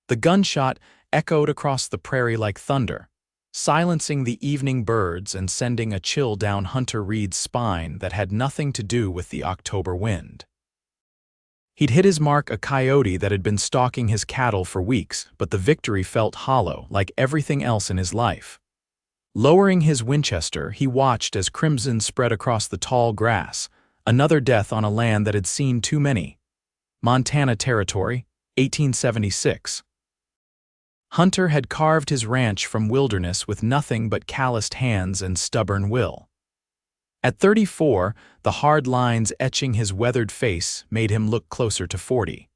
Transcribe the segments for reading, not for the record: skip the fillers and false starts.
The gunshot echoed across the prairie like thunder, silencing the evening birds and sending a chill down Hunter Reed's spine that had nothing to do with the October wind. He'd hit his mark, a coyote that had been stalking his cattle for weeks, but the victory felt hollow, like everything else in his life. Lowering his Winchester, he watched as crimson spread across the tall grass, another death on a land that had seen too many. Montana Territory, 1876. Hunter had carved his ranch from wilderness with nothing but calloused hands and stubborn will. At 34, the hard lines etching his weathered face made him look closer to 40.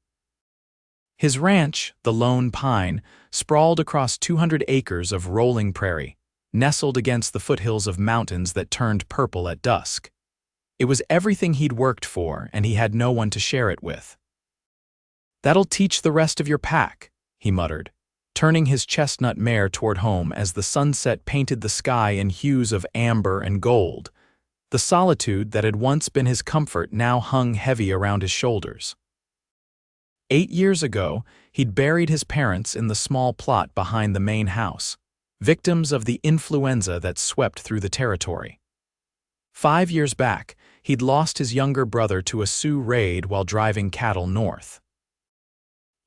His ranch, the Lone Pine, sprawled across 200 acres of rolling prairie, nestled against the foothills of mountains that turned purple at dusk. It was everything he'd worked for, and he had no one to share it with. "That'll teach the rest of your pack," he muttered, turning his chestnut mare toward home as the sunset painted the sky in hues of amber and gold. The solitude that had once been his comfort now hung heavy around his shoulders. 8 years ago, he'd buried his parents in the small plot behind the main house, victims of the influenza that swept through the territory. 5 years back, he'd lost his younger brother to a Sioux raid while driving cattle north.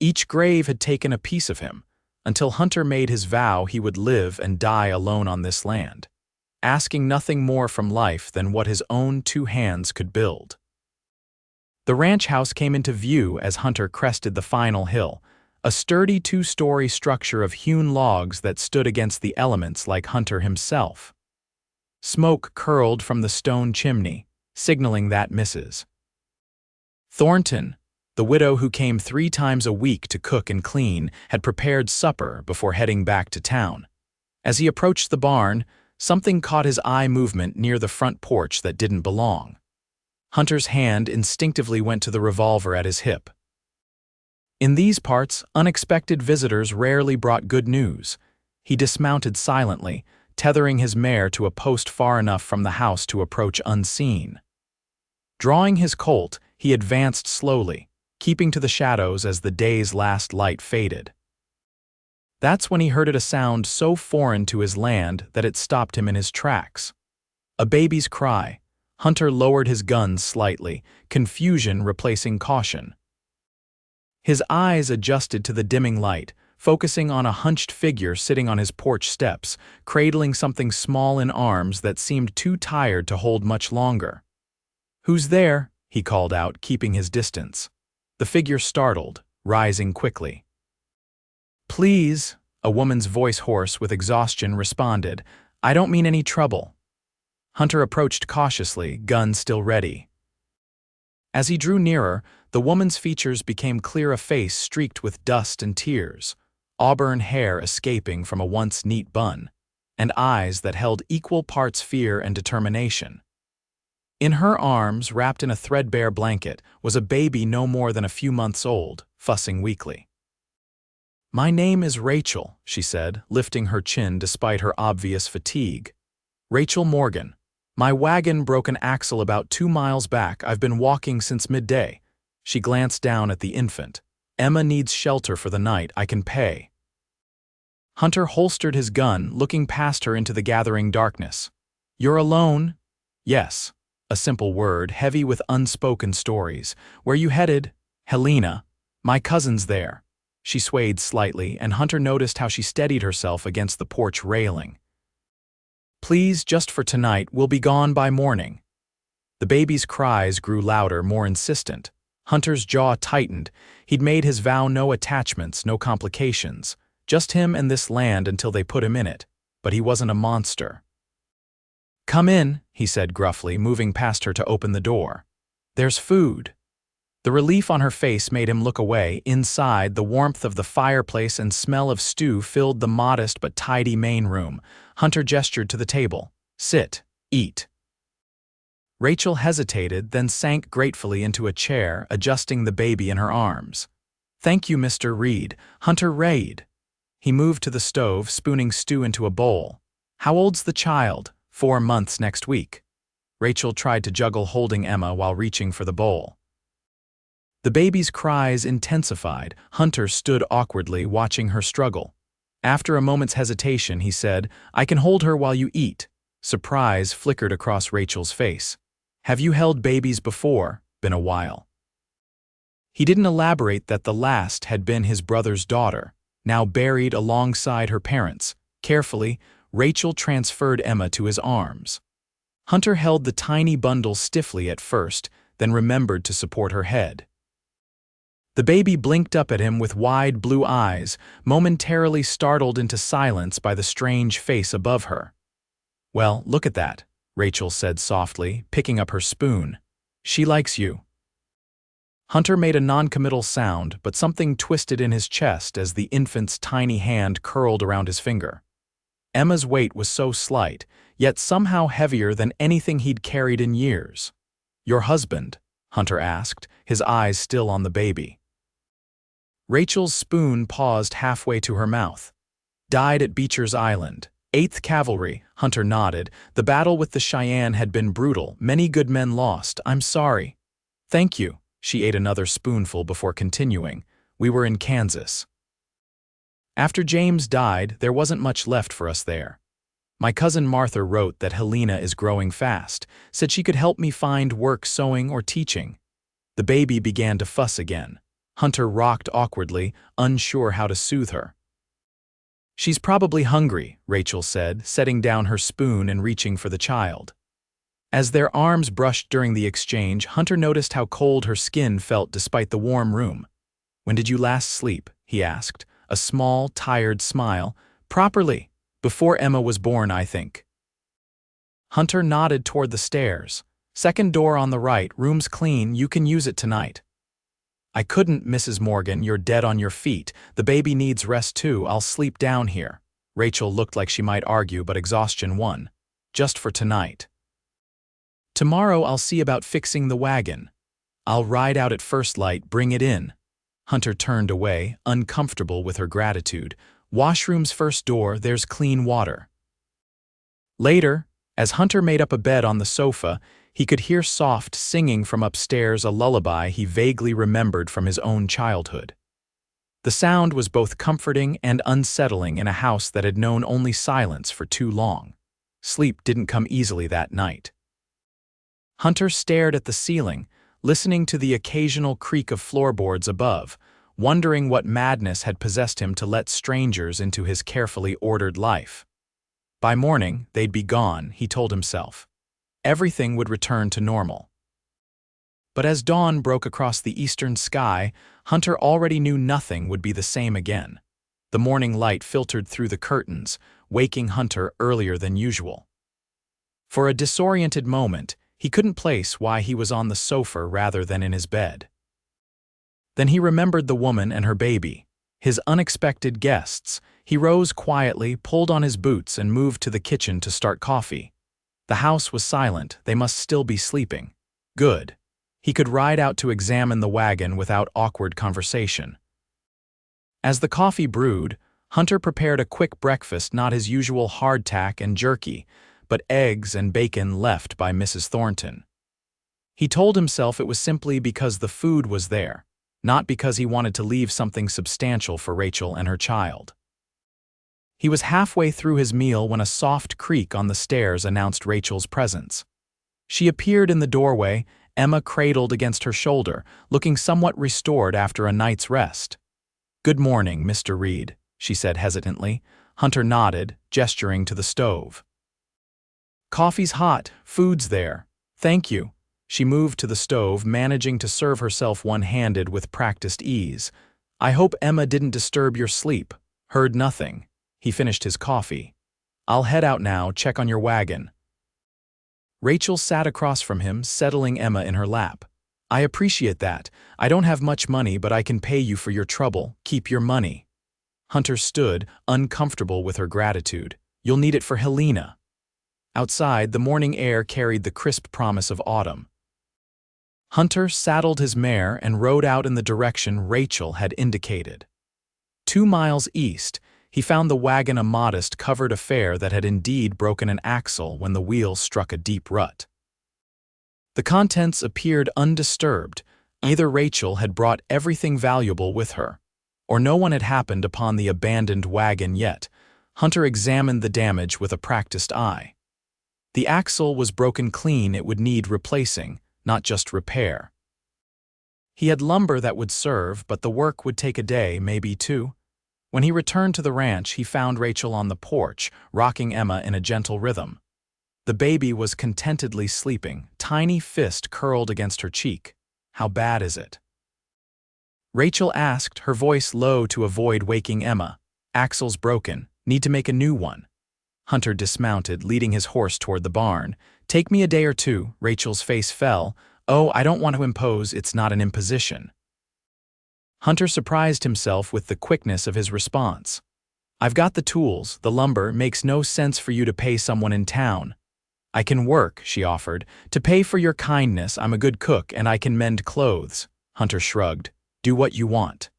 Each grave had taken a piece of him, until Hunter made his vow he would live and die alone on this land, asking nothing more from life than what his own 2 hands could build. The ranch house came into view as Hunter crested the final hill, a sturdy 2-story structure of hewn logs that stood against the elements like Hunter himself. Smoke curled from the stone chimney, signaling that Mrs. Thornton, the widow who came 3 times a week to cook and clean, had prepared supper before heading back to town. As he approached the barn, something caught his eye movement near the front porch that didn't belong. Hunter's hand instinctively went to the revolver at his hip. In these parts, unexpected visitors rarely brought good news. He dismounted silently, tethering his mare to a post far enough from the house to approach unseen. Drawing his Colt, he advanced slowly, keeping to the shadows as the day's last light faded. That's when he heard a sound so foreign to his land that it stopped him in his tracks. A baby's cry. Hunter lowered his gun slightly, confusion replacing caution. His eyes adjusted to the dimming light, focusing on a hunched figure sitting on his porch steps, cradling something small in arms that seemed too tired to hold much longer. "Who's there?" he called out, keeping his distance. The figure startled, rising quickly. "Please," a woman's voice hoarse with exhaustion responded, "I don't mean any trouble." Hunter approached cautiously, gun still ready. As he drew nearer, the woman's features became clear, a face streaked with dust and tears, auburn hair escaping from a once neat bun, and eyes that held equal parts fear and determination. In her arms, wrapped in a threadbare blanket, was a baby no more than a few months old, fussing weakly. "My name is Rachel," she said, lifting her chin despite her obvious fatigue. "Rachel Morgan. My wagon broke an axle about 2 miles back. I've been walking since midday." She glanced down at the infant. "Emma needs shelter for the night. I can pay." Hunter holstered his gun, looking past her into the gathering darkness. "You're alone?" "Yes." A simple word, heavy with unspoken stories. "Where you headed?" "Helena. My cousin's there." She swayed slightly, and Hunter noticed how she steadied herself against the porch railing. "Please, just for tonight, we'll be gone by morning." The baby's cries grew louder, more insistent. Hunter's jaw tightened. He'd made his vow, no attachments, no complications. Just him and this land until they put him in it. But he wasn't a monster. "Come in," he said gruffly, moving past her to open the door. "There's food." The relief on her face made him look away. Inside, the warmth of the fireplace and smell of stew filled the modest but tidy main room. Hunter gestured to the table. "Sit. Eat." Rachel hesitated, then sank gratefully into a chair, adjusting the baby in her arms. "Thank you, Mr. Reed. Hunter Reed." He moved to the stove, spooning stew into a bowl. "How old's the child?" 4 months next week. Rachel tried to juggle holding Emma while reaching for the bowl. The baby's cries intensified. Hunter stood awkwardly, watching her struggle. After a moment's hesitation, he said, "I can hold her while you eat." Surprise flickered across Rachel's face. "Have you held babies before?" "Been a while." He didn't elaborate that the last had been his brother's daughter, now buried alongside her parents. Carefully, Rachel transferred Emma to his arms. Hunter held the tiny bundle stiffly at first, then remembered to support her head. The baby blinked up at him with wide blue eyes, momentarily startled into silence by the strange face above her. "Well, look at that," Rachel said softly, picking up her spoon. "She likes you." Hunter made a non-committal sound, but something twisted in his chest as the infant's tiny hand curled around his finger. Emma's weight was so slight, yet somehow heavier than anything he'd carried in years. "Your husband?" Hunter asked, his eyes still on the baby. Rachel's spoon paused halfway to her mouth. "Died at Beecher's Island. 8th Cavalry," Hunter nodded. "The battle with the Cheyenne had been brutal. Many good men lost. I'm sorry." "Thank you." She ate another spoonful before continuing. "We were in Kansas. After James died, there wasn't much left for us there. My cousin Martha wrote that Helena is growing fast, said she could help me find work sewing or teaching." The baby began to fuss again. Hunter rocked awkwardly, unsure how to soothe her. "She's probably hungry," Rachel said, setting down her spoon and reaching for the child. As their arms brushed during the exchange, Hunter noticed how cold her skin felt despite the warm room. "When did you last sleep?" he asked, a small, tired smile. "Properly. Before Emma was born, I think." Hunter nodded toward the stairs. "Second door on the right, room's clean, you can use it tonight." "I couldn't, Mrs. Morgan, you're dead on your feet. The baby needs rest too, I'll sleep down here." Rachel looked like she might argue, but exhaustion won. "Just for tonight. Tomorrow I'll see about fixing the wagon. I'll ride out at first light, bring it in." Hunter turned away, uncomfortable with her gratitude. "Washroom's first door, there's clean water." Later, as Hunter made up a bed on the sofa, he could hear soft singing from upstairs, a lullaby he vaguely remembered from his own childhood. The sound was both comforting and unsettling in a house that had known only silence for too long. Sleep didn't come easily that night. Hunter stared at the ceiling, listening to the occasional creak of floorboards above, wondering what madness had possessed him to let strangers into his carefully ordered life. By morning, they'd be gone, he told himself. Everything would return to normal. But as dawn broke across the eastern sky, Hunter already knew nothing would be the same again. The morning light filtered through the curtains, waking Hunter earlier than usual. For a disoriented moment, he couldn't place why he was on the sofa rather than in his bed. Then he remembered the woman and her baby, his unexpected guests. He rose quietly, pulled on his boots, and moved to the kitchen to start coffee. The house was silent, they must still be sleeping. Good. He could ride out to examine the wagon without awkward conversation. As the coffee brewed, Hunter prepared a quick breakfast, not his usual hardtack and jerky, but eggs and bacon left by Mrs. Thornton. He told himself it was simply because the food was there, not because he wanted to leave something substantial for Rachel and her child. He was halfway through his meal when a soft creak on the stairs announced Rachel's presence. She appeared in the doorway, Emma cradled against her shoulder, looking somewhat restored after a night's rest. "Good morning, Mr. Reed," she said hesitantly. Hunter nodded, gesturing to the stove. "Coffee's hot, food's there. Thank you." She moved to the stove, managing to serve herself one-handed with practiced ease. "I hope Emma didn't disturb your sleep." "Heard nothing." He finished his coffee. "I'll head out now, check on your wagon." Rachel sat across from him, settling Emma in her lap. "I appreciate that. I don't have much money, but I can pay you for your trouble. Keep your money." Hunter stood, uncomfortable with her gratitude. "You'll need it for Helena." Outside, the morning air carried the crisp promise of autumn. Hunter saddled his mare and rode out in the direction Rachel had indicated. 2 miles east, he found the wagon a modest covered affair that had indeed broken an axle when the wheel struck a deep rut. The contents appeared undisturbed, Either Rachel had brought everything valuable with her, or no one had happened upon the abandoned wagon yet. Hunter examined the damage with a practiced eye. The axle was broken clean. It would need replacing, not just repair. He had lumber that would serve, but the work would take a day, maybe two. When he returned to the ranch, he found Rachel on the porch, rocking Emma in a gentle rhythm. The baby was contentedly sleeping, tiny fist curled against her cheek. "How bad is it?" Rachel asked, her voice low to avoid waking Emma. "Axle's broken. Need to make a new one." Hunter dismounted, leading his horse toward the barn. "Take me a day or two." Rachel's face fell. "Oh, I don't want to impose. It's not an imposition." Hunter surprised himself with the quickness of his response. "I've got the tools. The lumber. Makes no sense for you to pay someone in town." "I can work," she offered. "To pay for your kindness, I'm a good cook and I can mend clothes." Hunter shrugged. "Do what you want."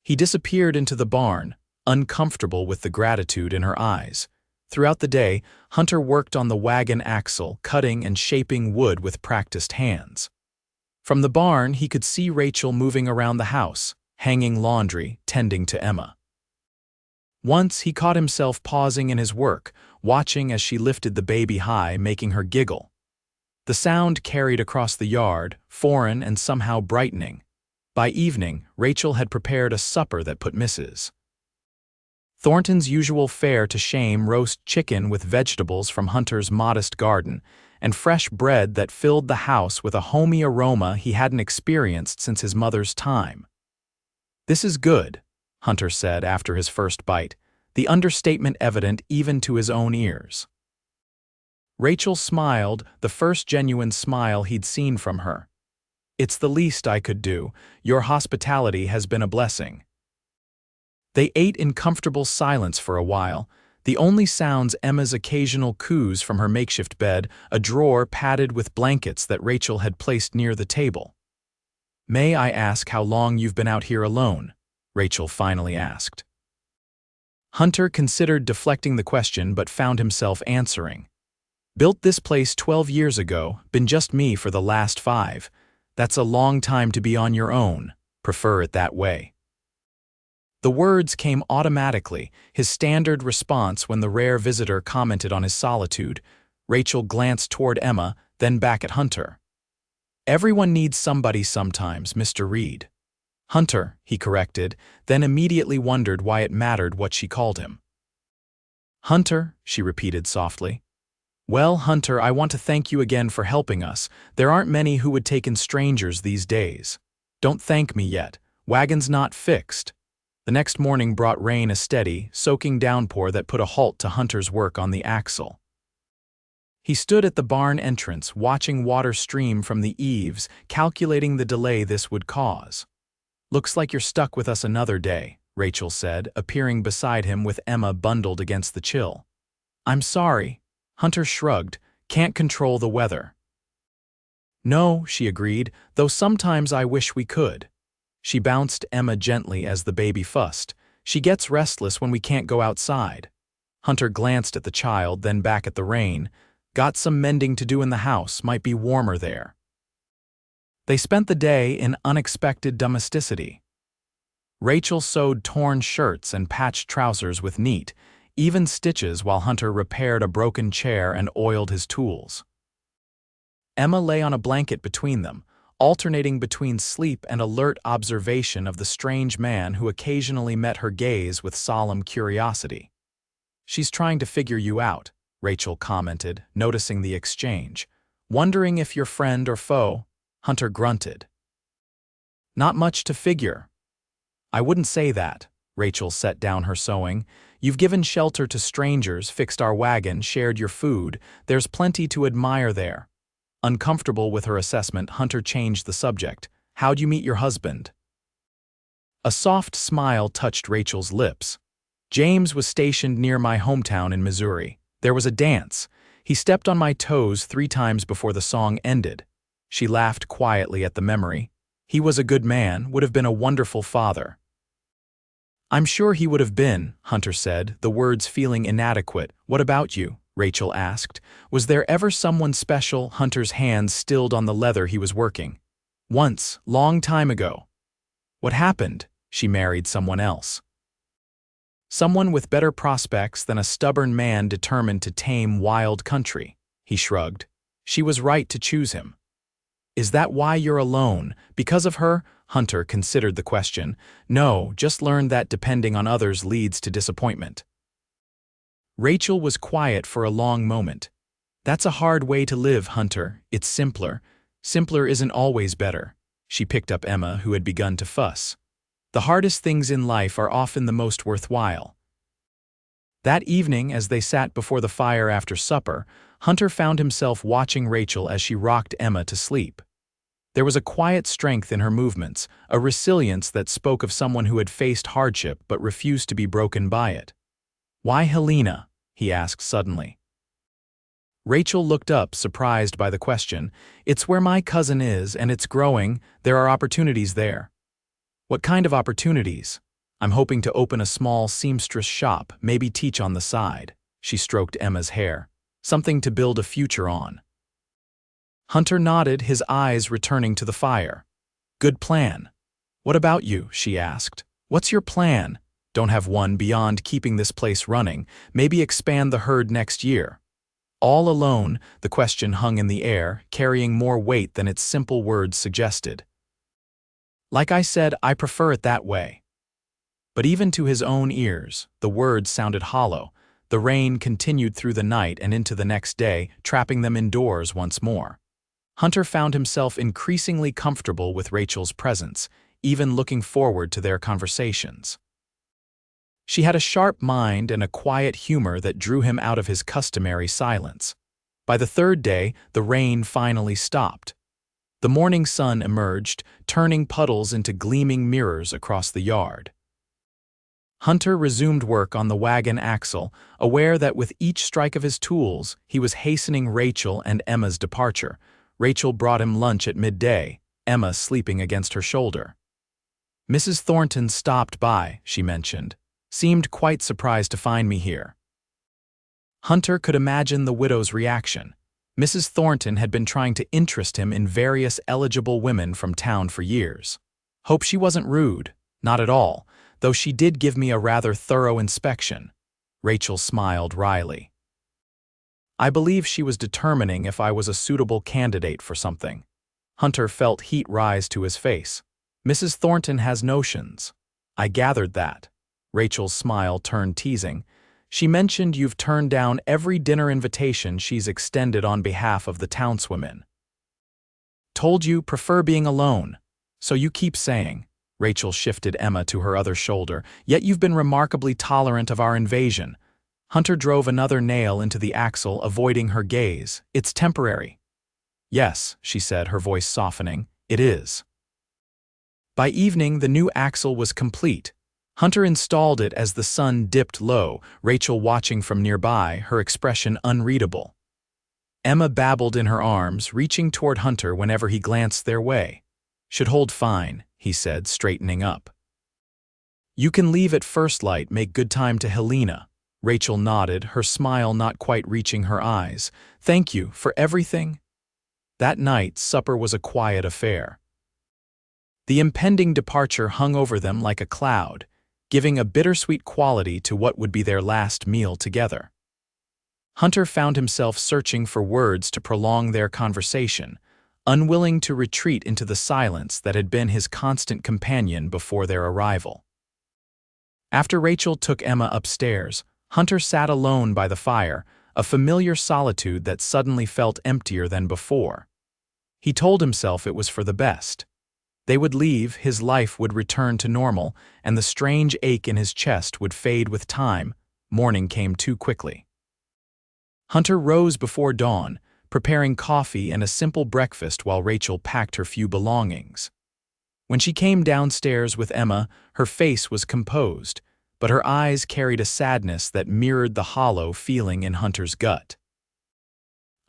He disappeared into the barn, uncomfortable with the gratitude in her eyes. Throughout the day, Hunter worked on the wagon axle, cutting and shaping wood with practiced hands. From the barn, he could see Rachel moving around the house, hanging laundry, tending to Emma. Once he caught himself pausing in his work, watching as she lifted the baby high, making her giggle. The sound carried across the yard, foreign and somehow brightening. By evening, Rachel had prepared a supper that put Mrs. Thornton's usual fare to shame: roast chicken with vegetables from Hunter's modest garden, and fresh bread that filled the house with a homey aroma he hadn't experienced since his mother's time. "This is good," Hunter said after his first bite, the understatement evident even to his own ears. Rachel smiled, the first genuine smile he'd seen from her. "It's the least I could do. Your hospitality has been a blessing." They ate in comfortable silence for a while, the only sounds Emma's occasional coos from her makeshift bed, a drawer padded with blankets that Rachel had placed near the table. "May I ask how long you've been out here alone?" Rachel finally asked. Hunter considered deflecting the question but found himself answering. "Built this place 12 years ago, been just me for the last 5. That's a long time to be on your own. Prefer it that way." The words came automatically, his standard response when the rare visitor commented on his solitude. Rachel glanced toward Emma, then back at Hunter. "Everyone needs somebody sometimes, Mr. Reed." "Hunter," he corrected, then immediately wondered why it mattered what she called him. "Hunter," she repeated softly. "Well, Hunter, I want to thank you again for helping us. There aren't many who would take in strangers these days." "Don't thank me yet. Wagon's not fixed." The next morning brought rain, a steady, soaking downpour that put a halt to Hunter's work on the axle. He stood at the barn entrance, watching water stream from the eaves, calculating the delay this would cause. "Looks like you're stuck with us another day," Rachel said, appearing beside him with Emma bundled against the chill. "I'm sorry." Hunter shrugged. "Can't control the weather." "No," she agreed, "though sometimes I wish we could." She bounced Emma gently as the baby fussed. "She gets restless when we can't go outside." Hunter glanced at the child, then back at the rain. "Got some mending to do in the house, might be warmer there." They spent the day in unexpected domesticity. Rachel sewed torn shirts and patched trousers with neat, even stitches while Hunter repaired a broken chair and oiled his tools. Emma lay on a blanket between them, alternating between sleep and alert observation of the strange man who occasionally met her gaze with solemn curiosity. "She's trying to figure you out," Rachel commented, noticing the exchange. "Wondering if you're friend or foe." Hunter grunted. "Not much to figure." "I wouldn't say that." Rachel set down her sewing. "You've given shelter to strangers, fixed our wagon, shared your food. There's plenty to admire there." Uncomfortable with her assessment, Hunter changed the subject. "How'd you meet your husband?" A soft smile touched Rachel's lips. "James was stationed near my hometown in Missouri. There was a dance. He stepped on my toes 3 times before the song ended." She laughed quietly at the memory. "He was a good man, would have been a wonderful father." "I'm sure he would have been," Hunter said, the words feeling inadequate. "What about you?" Rachel asked. "Was there ever someone special?" Hunter's hands stilled on the leather he was working. Once, long time ago. What happened? She married someone else. Someone with better prospects than a stubborn man determined to tame wild country. He shrugged. She was right to choose him. Is that why you're alone? Because of her? Hunter considered the question. No, just learned that depending on others leads to disappointment. Rachel was quiet for a long moment. That's a hard way to live, Hunter. It's simpler. Simpler isn't always better. She picked up Emma, who had begun to fuss. The hardest things in life are often the most worthwhile. That evening, as they sat before the fire after supper, Hunter found himself watching Rachel as she rocked Emma to sleep. There was a quiet strength in her movements, a resilience that spoke of someone who had faced hardship but refused to be broken by it. "Why Helena?" he asked suddenly. Rachel looked up, surprised by the question. "It's where my cousin is, and it's growing. There are opportunities there." "What kind of opportunities?" "I'm hoping to open a small seamstress shop, maybe teach on the side." She stroked Emma's hair. "Something to build a future on." Hunter nodded, his eyes returning to the fire. "Good plan." "What about you?" she asked. "What's your plan?" "Don't have one beyond keeping this place running. Maybe expand the herd next year." All alone, the question hung in the air, carrying more weight than its simple words suggested. "Like I said, I prefer it that way." But even to his own ears, the words sounded hollow. The rain continued through the night and into the next day, trapping them indoors once more. Hunter found himself increasingly comfortable with Rachel's presence, even looking forward to their conversations. She had a sharp mind and a quiet humor that drew him out of his customary silence. By the third day, the rain finally stopped. The morning sun emerged, turning puddles into gleaming mirrors across the yard. Hunter resumed work on the wagon axle, aware that with each strike of his tools, he was hastening Rachel and Emma's departure. Rachel brought him lunch at midday, Emma sleeping against her shoulder. "Mrs. Thornton stopped by," she mentioned. "Seemed quite surprised to find me here." Hunter could imagine the widow's reaction. Mrs. Thornton had been trying to interest him in various eligible women from town for years. "Hope she wasn't rude." "Not at all, though she did give me a rather thorough inspection." Rachel smiled wryly. "I believe she was determining if I was a suitable candidate for something." Hunter felt heat rise to his face. "Mrs. Thornton has notions." "I gathered that." Rachel's smile turned teasing. "She mentioned you've turned down every dinner invitation she's extended on behalf of the townswomen." "Told you, prefer being alone." "So you keep saying." Rachel shifted Emma to her other shoulder. "Yet you've been remarkably tolerant of our invasion." Hunter drove another nail into the axle, avoiding her gaze. "It's temporary." "Yes," she said, her voice softening. "It is." By evening, the new axle was complete. Hunter installed it as the sun dipped low, Rachel watching from nearby, her expression unreadable. Emma babbled in her arms, reaching toward Hunter whenever he glanced their way. "Should hold fine," he said, straightening up. "You can leave at first light, make good time to Helena." Rachel nodded, her smile not quite reaching her eyes. "Thank you for everything." That night, supper was a quiet affair. The impending departure hung over them like a cloud, giving a bittersweet quality to what would be their last meal together. Hunter found himself searching for words to prolong their conversation, unwilling to retreat into the silence that had been his constant companion before their arrival. After Rachel took Emma upstairs, Hunter sat alone by the fire, a familiar solitude that suddenly felt emptier than before. He told himself it was for the best. They would leave, his life would return to normal, and the strange ache in his chest would fade with time. Morning came too quickly. Hunter rose before dawn, preparing coffee and a simple breakfast while Rachel packed her few belongings. When she came downstairs with Emma, her face was composed, but her eyes carried a sadness that mirrored the hollow feeling in Hunter's gut.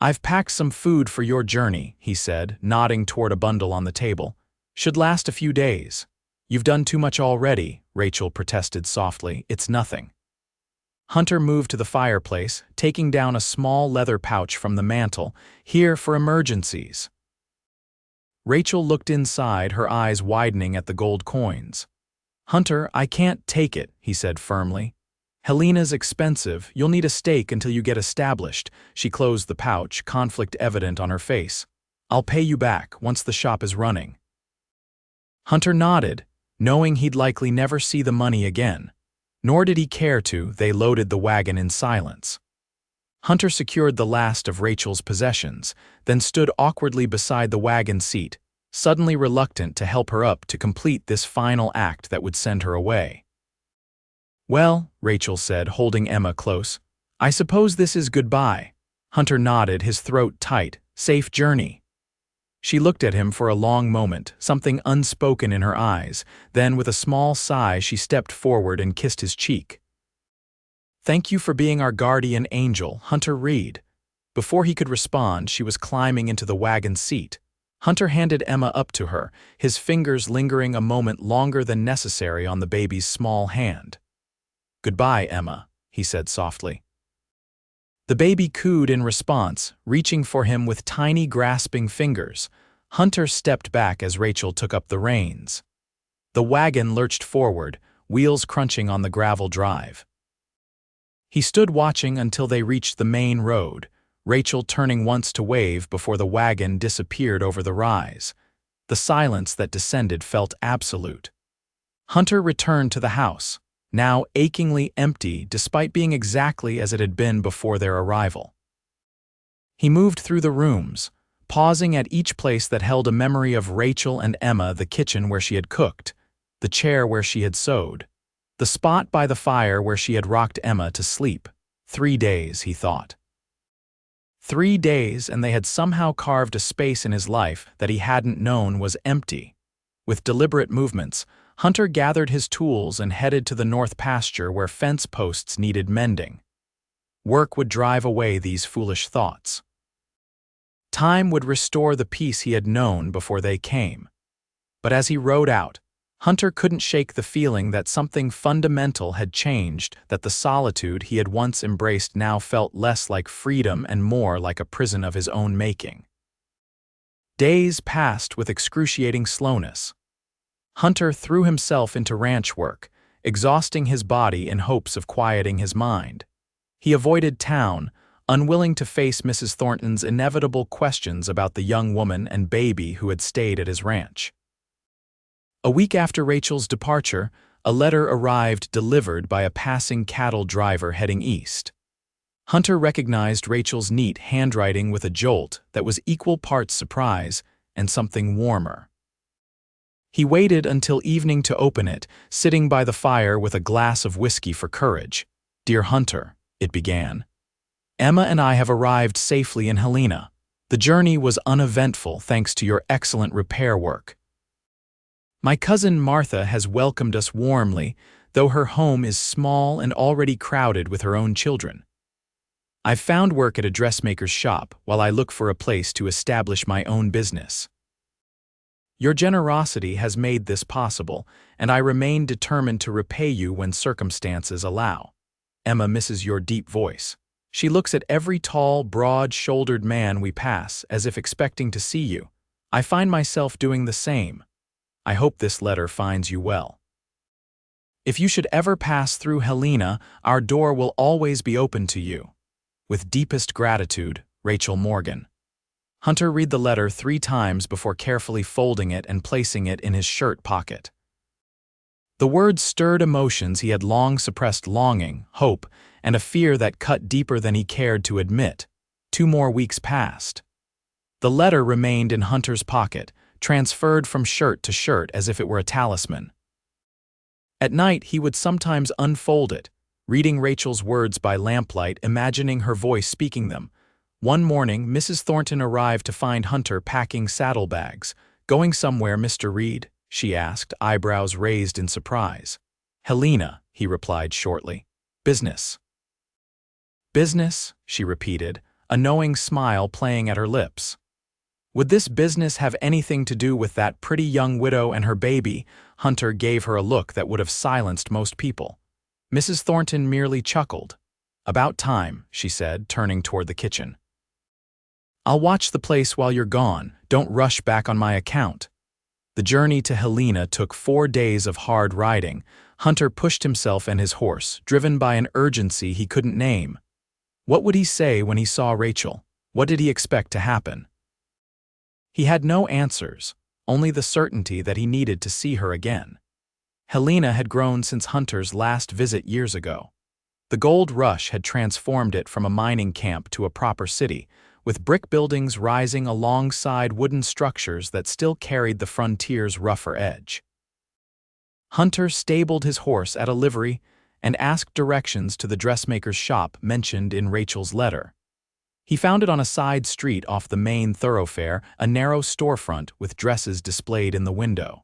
"I've packed some food for your journey," he said, nodding toward a bundle on the table. "Should last a few days." "You've done too much already," Rachel protested softly. "It's nothing." Hunter moved to the fireplace, taking down a small leather pouch from the mantel. "Here for emergencies." Rachel looked inside, her eyes widening at the gold coins. "Hunter, I can't take it," he said firmly. "Helena's expensive. You'll need a stake until you get established." She closed the pouch, conflict evident on her face. "I'll pay you back once the shop is running." Hunter nodded, knowing he'd likely never see the money again. Nor did he care to. They loaded the wagon in silence. Hunter secured the last of Rachel's possessions, then stood awkwardly beside the wagon seat, suddenly reluctant to help her up to complete this final act that would send her away. "Well," Rachel said, holding Emma close, "I suppose this is goodbye." Hunter nodded, his throat tight. "Safe journey." She looked at him for a long moment, something unspoken in her eyes. Then, with a small sigh, she stepped forward and kissed his cheek. "Thank you for being our guardian angel, Hunter Reed." Before he could respond, she was climbing into the wagon seat. Hunter handed Emma up to her, his fingers lingering a moment longer than necessary on the baby's small hand. "Goodbye, Emma," he said softly. The baby cooed in response, reaching for him with tiny grasping fingers. Hunter stepped back as Rachel took up the reins. The wagon lurched forward, wheels crunching on the gravel drive. He stood watching until they reached the main road, Rachel turning once to wave before the wagon disappeared over the rise. The silence that descended felt absolute. Hunter returned to the house, now achingly empty despite being exactly as it had been before their arrival. He moved through the rooms, pausing at each place that held a memory of Rachel and Emma: the kitchen where she had cooked, the chair where she had sewed, the spot by the fire where she had rocked Emma to sleep. 3 days, he thought. 3 days, and they had somehow carved a space in his life that he hadn't known was empty. With deliberate movements, Hunter gathered his tools and headed to the north pasture where fence posts needed mending. Work would drive away these foolish thoughts. Time would restore the peace he had known before they came. But as he rode out, Hunter couldn't shake the feeling that something fundamental had changed, that the solitude he had once embraced now felt less like freedom and more like a prison of his own making. Days passed with excruciating slowness. Hunter threw himself into ranch work, exhausting his body in hopes of quieting his mind. He avoided town, unwilling to face Mrs. Thornton's inevitable questions about the young woman and baby who had stayed at his ranch. A week after Rachel's departure, a letter arrived delivered by a passing cattle driver heading east. Hunter recognized Rachel's neat handwriting with a jolt that was equal parts surprise and something warmer. He waited until evening to open it, sitting by the fire with a glass of whiskey for courage. "Dear Hunter," it began, "Emma and I have arrived safely in Helena. The journey was uneventful thanks to your excellent repair work. My cousin Martha has welcomed us warmly, though her home is small and already crowded with her own children. I've found work at a dressmaker's shop while I look for a place to establish my own business. Your generosity has made this possible, and I remain determined to repay you when circumstances allow. Emma misses your deep voice. She looks at every tall, broad-shouldered man we pass as if expecting to see you. I find myself doing the same. I hope this letter finds you well. If you should ever pass through Helena, our door will always be open to you. With deepest gratitude, Rachel Morgan." Hunter read the letter 3 times before carefully folding it and placing it in his shirt pocket. The words stirred emotions he had long suppressed: longing, hope, and a fear that cut deeper than he cared to admit. 2 more weeks passed. The letter remained in Hunter's pocket, transferred from shirt to shirt as if it were a talisman. At night, he would sometimes unfold it, reading Rachel's words by lamplight, imagining her voice speaking them. One morning, Mrs. Thornton arrived to find Hunter packing saddlebags. "Going somewhere, Mr. Reed?" she asked, eyebrows raised in surprise. "Helena," he replied shortly. "Business." "Business?" she repeated, a knowing smile playing at her lips. Would this business have anything to do with that pretty young widow and her baby? Hunter gave her a look that would have silenced most people. Mrs. Thornton merely chuckled. "About time," she said, turning toward the kitchen. "I'll watch the place while you're gone. Don't rush back on my account." The journey to Helena took 4 days of hard riding. Hunter pushed himself and his horse, driven by an urgency he couldn't name. What would he say when he saw Rachel? What did he expect to happen? He had no answers, only the certainty that he needed to see her again. Helena had grown since Hunter's last visit years ago. The gold rush had transformed it from a mining camp to a proper city, with brick buildings rising alongside wooden structures that still carried the frontier's rougher edge. Hunter stabled his horse at a livery and asked directions to the dressmaker's shop mentioned in Rachel's letter. He found it on a side street off the main thoroughfare, a narrow storefront with dresses displayed in the window.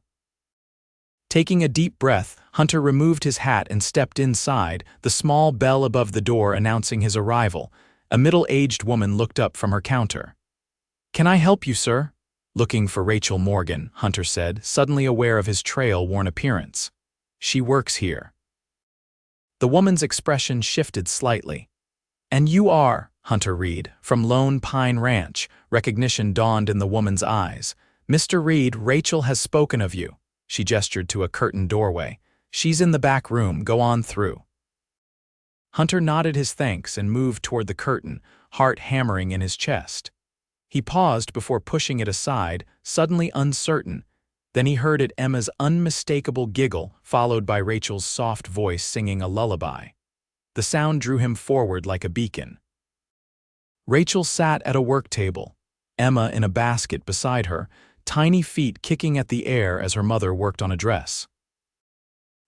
Taking a deep breath, Hunter removed his hat and stepped inside, the small bell above the door announcing his arrival. A middle-aged woman looked up from her counter. "Can I help you, sir?" "Looking for Rachel Morgan," Hunter said, suddenly aware of his trail-worn appearance. "She works here." The woman's expression shifted slightly. "And you are," Hunter Reed, from Lone Pine Ranch. Recognition dawned in the woman's eyes. "Mr. Reed, Rachel has spoken of you." She gestured to a curtained doorway. "She's in the back room, go on through." Hunter nodded his thanks and moved toward the curtain, heart hammering in his chest. He paused before pushing it aside, suddenly uncertain. Then he heard Emma's unmistakable giggle, followed by Rachel's soft voice singing a lullaby. The sound drew him forward like a beacon. Rachel sat at a work table, Emma in a basket beside her, tiny feet kicking at the air as her mother worked on a dress.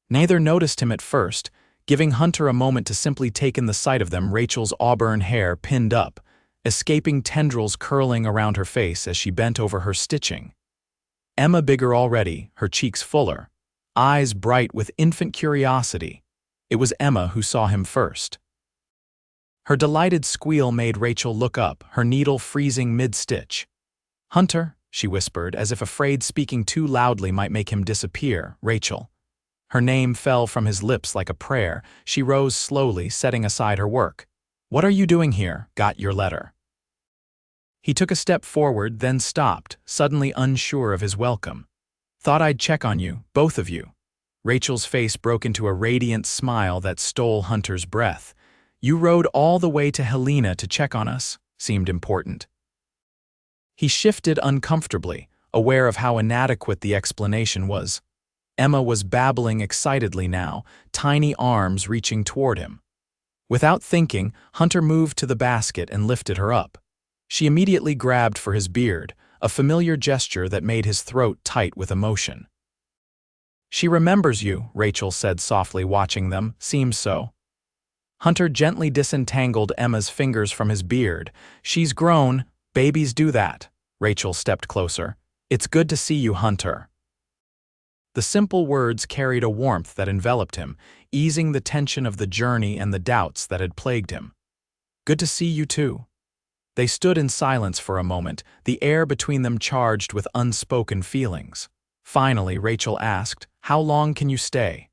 Neither noticed him at first, giving Hunter a moment to simply take in the sight of them. Rachel's auburn hair pinned up, escaping tendrils curling around her face as she bent over her stitching. Emma bigger already, her cheeks fuller, eyes bright with infant curiosity. It was Emma who saw him first. Her delighted squeal made Rachel look up, her needle freezing mid-stitch. "Hunter," she whispered, as if afraid speaking too loudly might make him disappear. "Rachel." Her name fell from his lips like a prayer. She rose slowly, setting aside her work. "What are you doing here?" "Got your letter." He took a step forward, then stopped, suddenly unsure of his welcome. "Thought I'd check on you, both of you." Rachel's face broke into a radiant smile that stole Hunter's breath. "You rode all the way to Helena to check on us?" Seemed important. He shifted uncomfortably, aware of how inadequate the explanation was. Emma was babbling excitedly now, tiny arms reaching toward him. Without thinking, Hunter moved to the basket and lifted her up. She immediately grabbed for his beard, a familiar gesture that made his throat tight with emotion. "She remembers you," Rachel said softly, watching them. "Seems so." Hunter gently disentangled Emma's fingers from his beard. "She's grown. Babies do that." Rachel stepped closer. "It's good to see you, Hunter." The simple words carried a warmth that enveloped him, easing the tension of the journey and the doubts that had plagued him. "Good to see you too." They stood in silence for a moment, the air between them charged with unspoken feelings. Finally, Rachel asked, "How long can you stay?"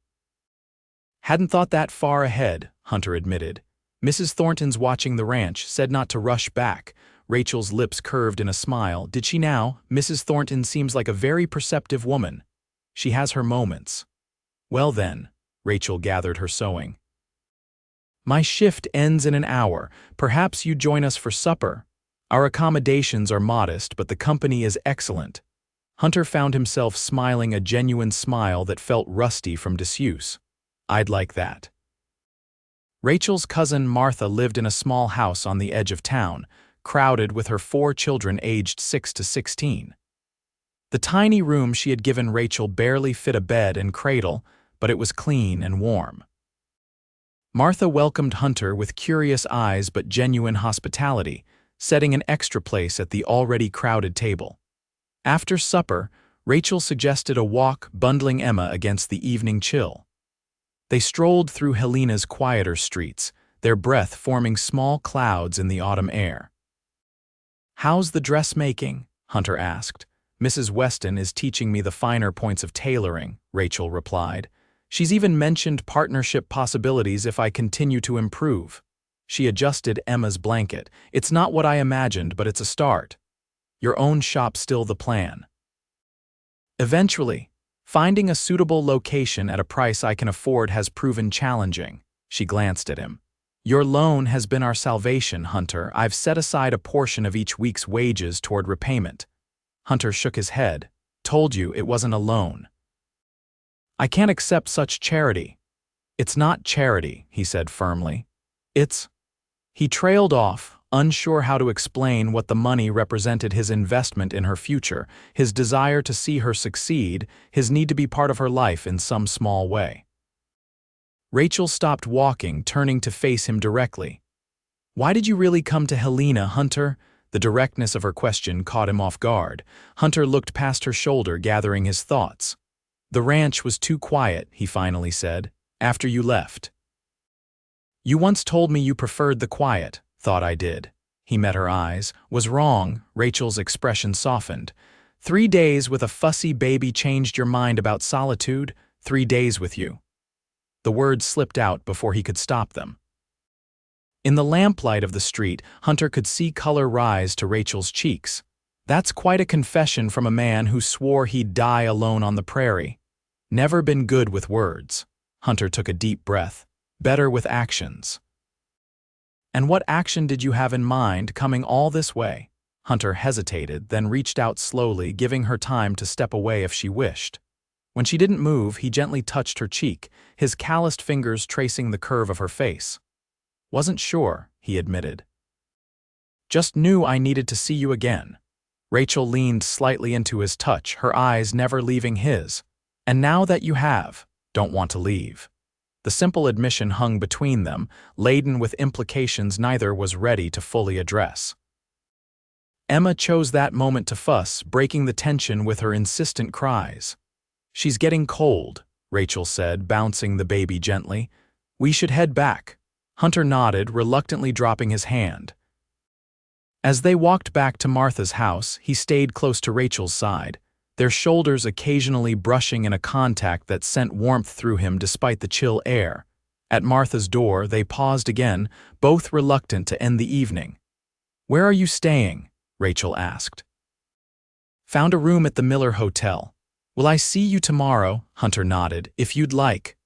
"Hadn't thought that far ahead," Hunter admitted. "Mrs. Thornton's watching the ranch, said not to rush back." Rachel's lips curved in a smile. "Did she now? Mrs. Thornton seems like a very perceptive woman." "She has her moments." "Well then," Rachel gathered her sewing. "My shift ends in an hour. Perhaps you join us for supper. Our accommodations are modest, but the company is excellent." Hunter found himself smiling a genuine smile that felt rusty from disuse. "I'd like that." Rachel's cousin Martha lived in a small house on the edge of town, crowded with her 4 children aged 6 to 16. The tiny room she had given Rachel barely fit a bed and cradle, but it was clean and warm. Martha welcomed Hunter with curious eyes but genuine hospitality, setting an extra place at the already crowded table. After supper, Rachel suggested a walk, bundling Emma against the evening chill. They strolled through Helena's quieter streets, their breath forming small clouds in the autumn air. "How's the dressmaking?" Hunter asked. "Mrs. Weston is teaching me the finer points of tailoring," Rachel replied. "She's even mentioned partnership possibilities if I continue to improve." She adjusted Emma's blanket. "It's not what I imagined, but it's a start." Your own shop still the plan? Eventually, finding a suitable location at a price I can afford has proven challenging. She glanced at him. Your loan has been our salvation, Hunter. I've set aside a portion of each week's wages toward repayment. Hunter shook his head. Told you it wasn't a loan. I can't accept such charity. It's not charity, he said firmly. It's... He trailed off, unsure how to explain what the money represented: his investment in her future, his desire to see her succeed, his need to be part of her life in some small way. Rachel stopped walking, turning to face him directly. Why did you really come to Helena, Hunter? The directness of her question caught him off guard. Hunter looked past her shoulder, gathering his thoughts. The ranch was too quiet, he finally said, after you left. You once told me you preferred the quiet. Thought I did. He met her eyes. Was wrong. Rachel's expression softened. 3 days with a fussy baby changed your mind about solitude? 3 days with you. The words slipped out before he could stop them. In the lamplight of the street, Hunter could see color rise to Rachel's cheeks. That's quite a confession from a man who swore he'd die alone on the prairie. Never been good with words. Hunter took a deep breath. Better with actions. And what action did you have in mind coming all this way? Hunter hesitated, then reached out slowly, giving her time to step away if she wished. When she didn't move, he gently touched her cheek, his calloused fingers tracing the curve of her face. Wasn't sure, he admitted. Just knew I needed to see you again. Rachel leaned slightly into his touch, her eyes never leaving his. And now that you have, don't want to leave. The simple admission hung between them, laden with implications neither was ready to fully address. Emma chose that moment to fuss, breaking the tension with her insistent cries. She's getting cold, Rachel said, bouncing the baby gently. We should head back. Hunter nodded, reluctantly dropping his hand. As they walked back to Martha's house, he stayed close to Rachel's side, their shoulders occasionally brushing in a contact that sent warmth through him despite the chill air. At Martha's door, they paused again, both reluctant to end the evening. Where are you staying? Rachel asked. Found a room at the Miller Hotel. Will I see you tomorrow? Hunter nodded. If you'd like.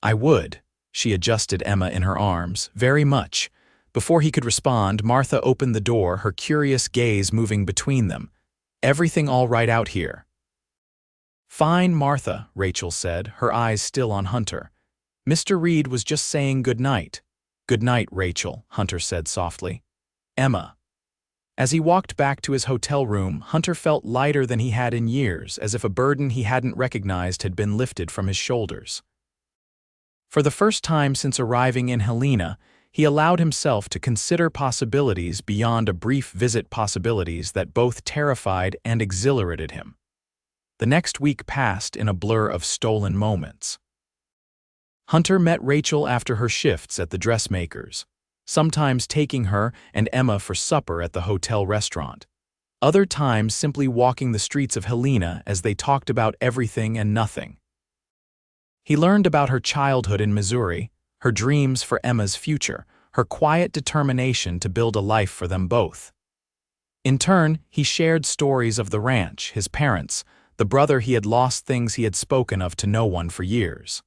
I would. She adjusted Emma in her arms, very much. Before he could respond, Martha opened the door, her curious gaze moving between them. Everything all right out here? Fine, Martha, Rachel said, her eyes still on Hunter. Mr. Reed was just saying good night. Good night, Rachel, Hunter said softly. Emma. As he walked back to his hotel room, Hunter felt lighter than he had in years, as if a burden he hadn't recognized had been lifted from his shoulders. For the first time since arriving in Helena, he allowed himself to consider possibilities beyond a brief visit, possibilities that both terrified and exhilarated him. The next week passed in a blur of stolen moments. Hunter met Rachel after her shifts at the dressmaker's, sometimes taking her and Emma for supper at the hotel restaurant, other times simply walking the streets of Helena as they talked about everything and nothing. He learned about her childhood in Missouri, her dreams for Emma's future, her quiet determination to build a life for them both. In turn, he shared stories of the ranch, his parents, the brother he had lost, things he had spoken of to no one for years.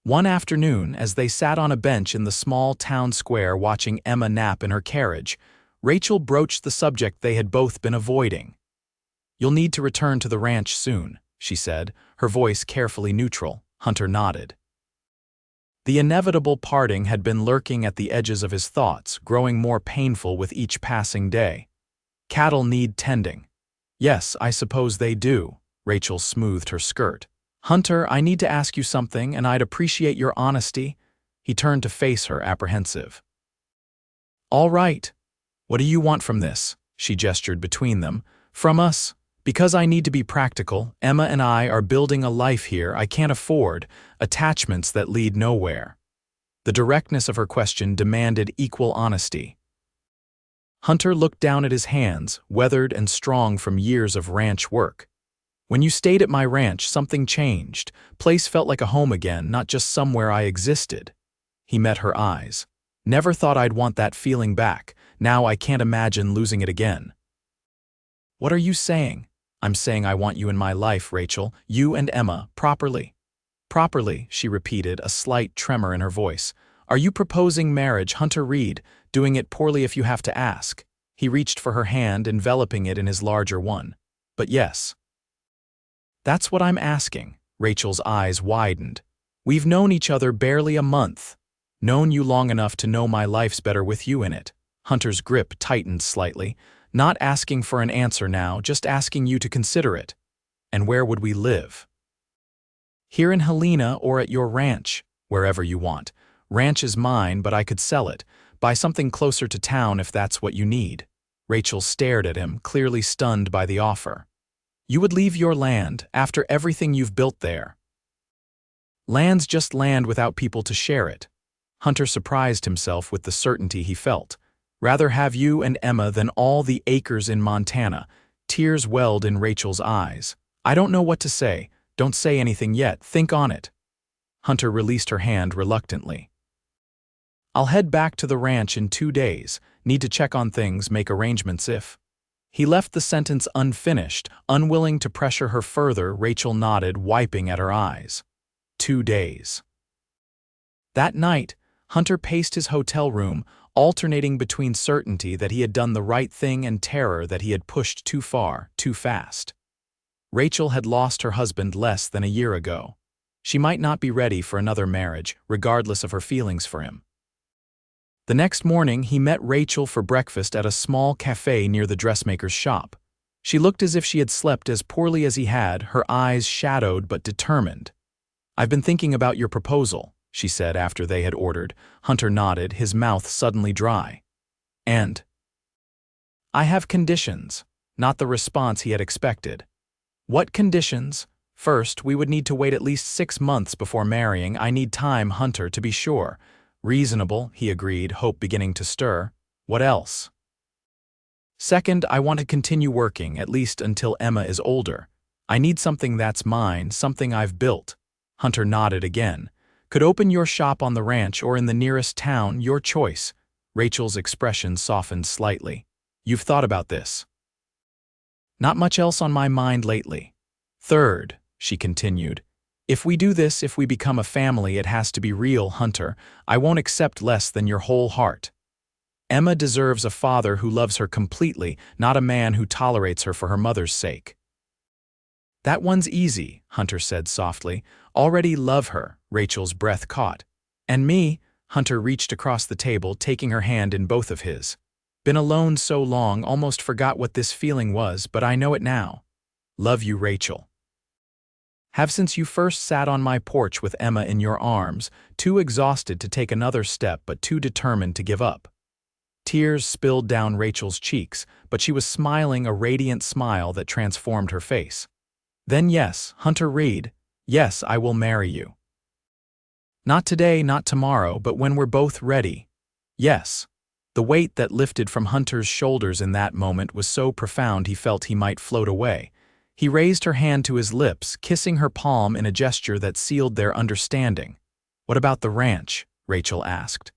One afternoon, as they sat on a bench in the small town square watching Emma nap in her carriage, Rachel broached the subject they had both been avoiding. You'll need to return to the ranch soon, she said, her voice carefully neutral. Hunter nodded. The inevitable parting had been lurking at the edges of his thoughts, growing more painful with each passing day. Cattle need tending. Yes, I suppose they do. Rachel smoothed her skirt. Hunter, I need to ask you something, and I'd appreciate your honesty. He turned to face her, apprehensive. All right. What do you want from this? She gestured between them. From us? Because I need to be practical. Emma and I are building a life here I can't afford, attachments that lead nowhere. The directness of her question demanded equal honesty. Hunter looked down at his hands, weathered and strong from years of ranch work. When you stayed at my ranch, something changed. Place felt like a home again, not just somewhere I existed. He met her eyes. Never thought I'd want that feeling back. Now I can't imagine losing it again. What are you saying? I'm saying I want you in my life, Rachel, you and Emma, properly. Properly, she repeated, a slight tremor in her voice. Are you proposing marriage, Hunter Reed, doing it poorly if you have to ask? He reached for her hand, enveloping it in his larger one. But yes. That's what I'm asking. Rachel's eyes widened. We've known each other barely a month. Known you long enough to know my life's better with you in it. Hunter's grip tightened slightly. Not asking for an answer now, just asking you to consider it. And where would we live? Here in Helena or at your ranch, wherever you want. Ranch is mine, but I could sell it. Buy something closer to town if that's what you need. Rachel stared at him, clearly stunned by the offer. You would leave your land, after everything you've built there. Land's just land without people to share it. Hunter surprised himself with the certainty he felt. Rather have you and Emma than all the acres in Montana. Tears welled in Rachel's eyes. I don't know what to say. Don't say anything yet. Think on it. Hunter released her hand reluctantly. I'll head back to the ranch in 2 days. Need to check on things, make arrangements if. He left the sentence unfinished, unwilling to pressure her further. Rachel nodded, wiping at her eyes. 2 days. That night, Hunter paced his hotel room, alternating between certainty that he had done the right thing and terror that he had pushed too far, too fast. Rachel had lost her husband less than a year ago. She might not be ready for another marriage, regardless of her feelings for him. The next morning, he met Rachel for breakfast at a small cafe near the dressmaker's shop. She looked as if she had slept as poorly as he had, her eyes shadowed but determined. I've been thinking about your proposal, she said after they had ordered. Hunter nodded, his mouth suddenly dry. And I have conditions, not the response he had expected. What conditions? First, we would need to wait at least 6 months before marrying. I need time, Hunter, to be sure. Reasonable, he agreed, hope beginning to stir. What else? Second, I want to continue working, at least until Emma is older. I need something that's mine, something I've built. Hunter nodded again. Could open your shop on the ranch or in the nearest town, your choice. Rachel's expression softened slightly. You've thought about this. Not much else on my mind lately. Third, she continued, if we do this, if we become a family, it has to be real, Hunter. I won't accept less than your whole heart. Emma deserves a father who loves her completely, not a man who tolerates her for her mother's sake. That one's easy, Hunter said softly. Already love her, Rachel's breath caught. And me, Hunter reached across the table, taking her hand in both of his. Been alone so long, almost forgot what this feeling was, but I know it now. Love you, Rachel. Have since you first sat on my porch with Emma in your arms, too exhausted to take another step but too determined to give up. Tears spilled down Rachel's cheeks, but she was smiling a radiant smile that transformed her face. Then yes, Hunter Reed, yes, I will marry you. Not today, not tomorrow, but when we're both ready. Yes. The weight that lifted from Hunter's shoulders in that moment was so profound he felt he might float away. He raised her hand to his lips, kissing her palm in a gesture that sealed their understanding. What about the ranch? Rachel asked.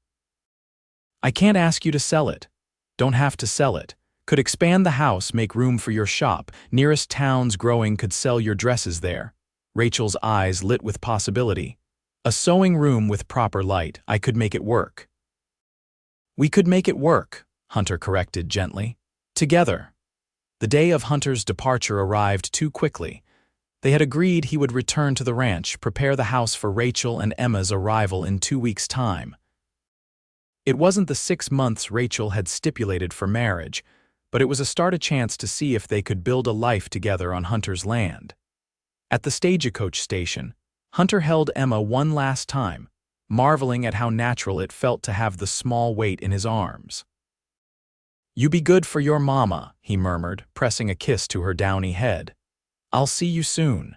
I can't ask you to sell it. Don't have to sell it. Could expand the house, make room for your shop. Nearest towns growing could sell your dresses there. Rachel's eyes lit with possibility. A sewing room with proper light. I could make it work. We could make it work, Hunter corrected gently. Together. The day of Hunter's departure arrived too quickly. They had agreed he would return to the ranch, prepare the house for Rachel and Emma's arrival in 2 weeks' time. It wasn't the 6 months Rachel had stipulated for marriage, but it was a chance to see if they could build a life together on Hunter's land. At the stagecoach station, Hunter held Emma one last time, marveling at how natural it felt to have the small weight in his arms. You be good for your mama, he murmured, pressing a kiss to her downy head. I'll see you soon.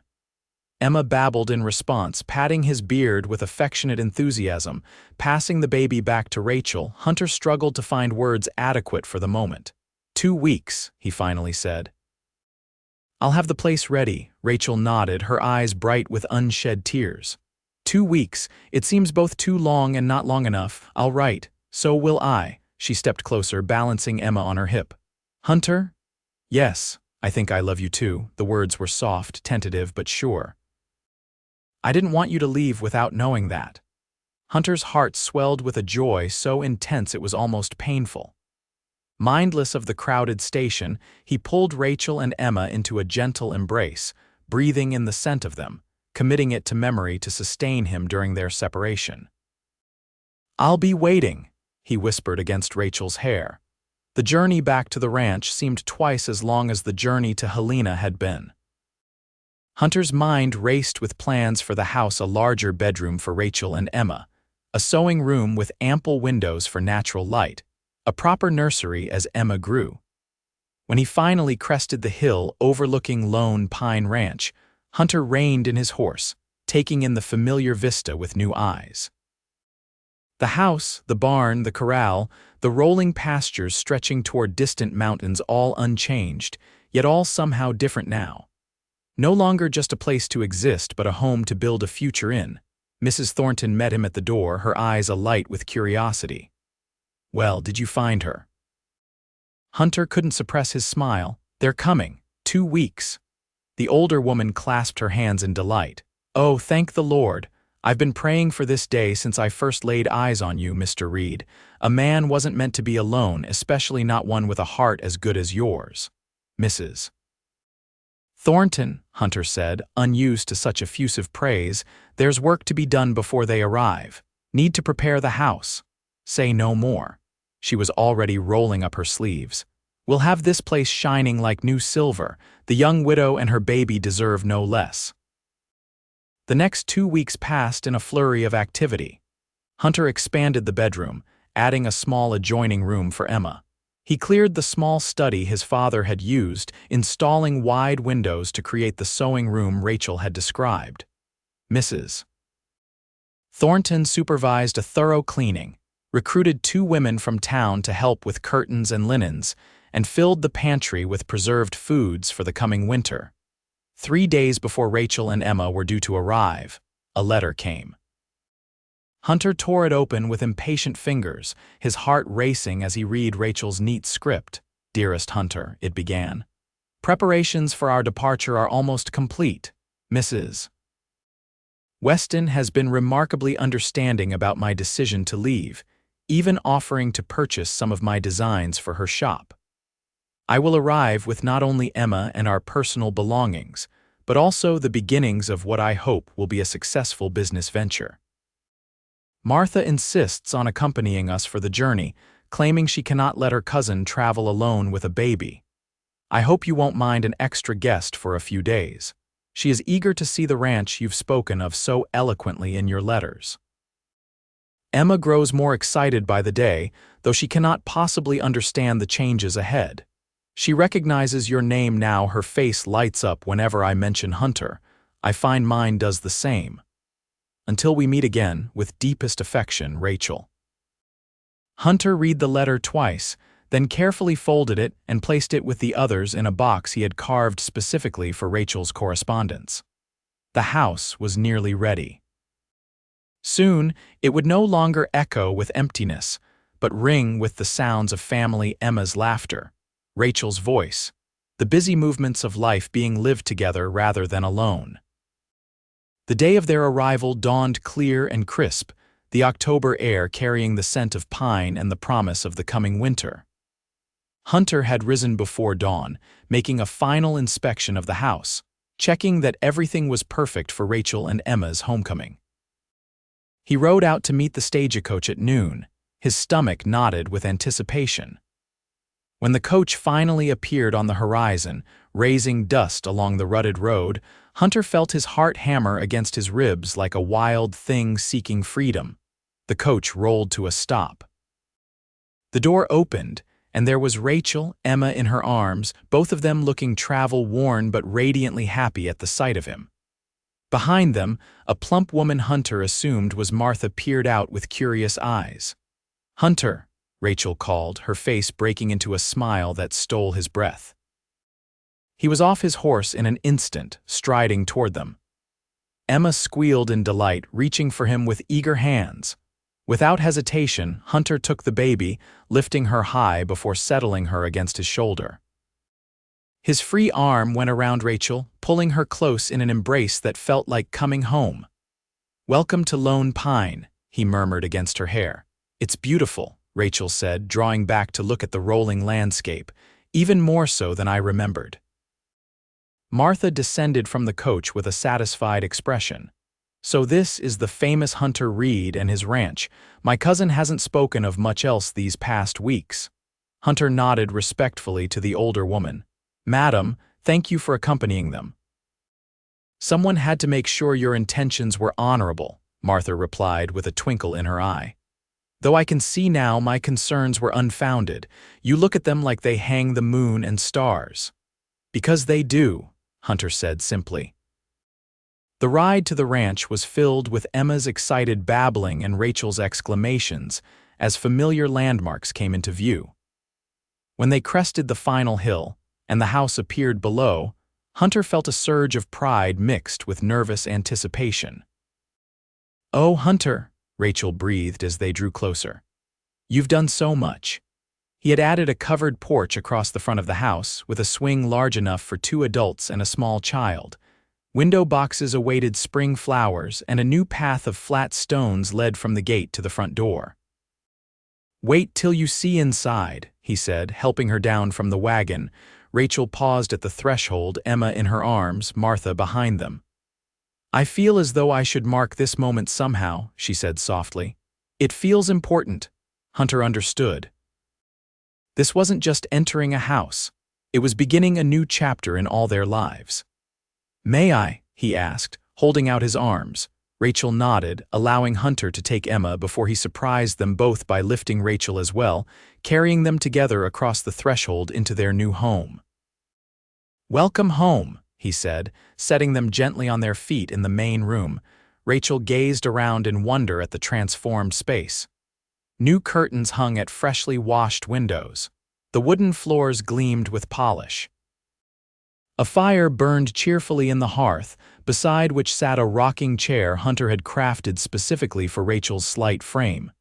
Emma babbled in response, patting his beard with affectionate enthusiasm. Passing the baby back to Rachel, Hunter struggled to find words adequate for the moment. 2 weeks, he finally said. I'll have the place ready, Rachel nodded, her eyes bright with unshed tears. 2 weeks, it seems both too long and not long enough. I'll write, so will I. She stepped closer, balancing Emma on her hip. Hunter? Yes, I think I love you too." The words were soft, tentative, but sure. "I didn't want you to leave without knowing that." Hunter's heart swelled with a joy so intense it was almost painful. Mindless of the crowded station, he pulled Rachel and Emma into a gentle embrace, breathing in the scent of them, committing it to memory to sustain him during their separation. "I'll be waiting," he whispered against Rachel's hair. The journey back to the ranch seemed twice as long as the journey to Helena had been. Hunter's mind raced with plans for the house: a larger bedroom for Rachel and Emma, a sewing room with ample windows for natural light, a proper nursery as Emma grew. When he finally crested the hill overlooking Lone Pine Ranch, Hunter reined in his horse, taking in the familiar vista with new eyes. The house, the barn, the corral, the rolling pastures stretching toward distant mountains, all unchanged, yet all somehow different now. No longer just a place to exist, but a home to build a future in. Mrs. Thornton met him at the door, her eyes alight with curiosity. "Well, did you find her?" Hunter couldn't suppress his smile. "They're coming. 2 weeks." The older woman clasped her hands in delight. "Oh, thank the Lord. I've been praying for this day since I first laid eyes on you, Mr. Reed. A man wasn't meant to be alone, especially not one with a heart as good as yours." "Mrs. Thornton," Hunter said, unused to such effusive praise, "there's work to be done before they arrive. Need to prepare the house." "Say no more." She was already rolling up her sleeves. "We'll have this place shining like new silver. The young widow and her baby deserve no less." The next 2 weeks passed in a flurry of activity. Hunter expanded the bedroom, adding a small adjoining room for Emma. He cleared the small study his father had used, installing wide windows to create the sewing room Rachel had described. Mrs. Thornton supervised a thorough cleaning, recruited 2 women from town to help with curtains and linens, and filled the pantry with preserved foods for the coming winter. 3 days before Rachel and Emma were due to arrive, a letter came. Hunter tore it open with impatient fingers, his heart racing as he read Rachel's neat script. "Dearest Hunter," it began. "Preparations for our departure are almost complete. Mrs. Weston has been remarkably understanding about my decision to leave, even offering to purchase some of my designs for her shop. I will arrive with not only Emma and our personal belongings, but also the beginnings of what I hope will be a successful business venture. Martha insists on accompanying us for the journey, claiming she cannot let her cousin travel alone with a baby. I hope you won't mind an extra guest for a few days. She is eager to see the ranch you've spoken of so eloquently in your letters." Emma grows more excited by the day, though she cannot possibly understand the changes ahead. She recognizes your name now. Her face lights up whenever I mention Hunter. I find mine does the same. Until we meet again, with deepest affection, Rachel. Hunter read the letter twice, then carefully folded it and placed it with the others in a box he had carved specifically for Rachel's correspondence. The house was nearly ready. Soon, it would no longer echo with emptiness, but ring with the sounds of family: Emma's laughter, Rachel's voice, the busy movements of life being lived together rather than alone. The day of their arrival dawned clear and crisp, the October air carrying the scent of pine and the promise of the coming winter. Hunter had risen before dawn, making a final inspection of the house, checking that everything was perfect for Rachel and Emma's homecoming. He rode out to meet the stagecoach at noon, his stomach knotted with anticipation. When the coach finally appeared on the horizon, raising dust along the rutted road, Hunter felt his heart hammer against his ribs like a wild thing seeking freedom. The coach rolled to a stop. The door opened, and there was Rachel, Emma in her arms, both of them looking travel-worn but radiantly happy at the sight of him. Behind them, a plump woman Hunter assumed was Martha peered out with curious eyes. "Hunter," Rachel called, her face breaking into a smile that stole his breath. He was off his horse in an instant, striding toward them. Emma squealed in delight, reaching for him with eager hands. Without hesitation, Hunter took the baby, lifting her high before settling her against his shoulder. His free arm went around Rachel, pulling her close in an embrace that felt like coming home. "Welcome to Lone Pine," he murmured against her hair. "It's beautiful," Rachel said, drawing back to look at the rolling landscape, even more so than I remembered. Martha descended from the coach with a satisfied expression. "So this is the famous Hunter Reed and his ranch. My cousin hasn't spoken of much else these past weeks." Hunter nodded respectfully to the older woman. "Madam, thank you for accompanying them." "Someone had to make sure your intentions were honorable," Martha replied with a twinkle in her eye. "Though I can see now my concerns were unfounded. You look at them like they hang the moon and stars." "Because they do," Hunter said simply. The ride to the ranch was filled with Emma's excited babbling and Rachel's exclamations as familiar landmarks came into view. When they crested the final hill and the house appeared below, Hunter felt a surge of pride mixed with nervous anticipation. "Oh, Hunter," Rachel breathed as they drew closer. "You've done so much." He had added a covered porch across the front of the house with a swing large enough for 2 adults and a small child. Window boxes awaited spring flowers, and a new path of flat stones led from the gate to the front door. "Wait till you see inside," he said, helping her down from the wagon. Rachel paused at the threshold, Emma in her arms, Martha behind them. "I feel as though I should mark this moment somehow," she said softly. "It feels important." Hunter understood. This wasn't just entering a house. It was beginning a new chapter in all their lives. "May I?" he asked, holding out his arms. Rachel nodded, allowing Hunter to take Emma before he surprised them both by lifting Rachel as well, carrying them together across the threshold into their new home. "Welcome home," he said, setting them gently on their feet in the main room. Rachel gazed around in wonder at the transformed space. New curtains hung at freshly washed windows. The wooden floors gleamed with polish. A fire burned cheerfully in the hearth, beside which sat a rocking chair Hunter had crafted specifically for Rachel's slight frame.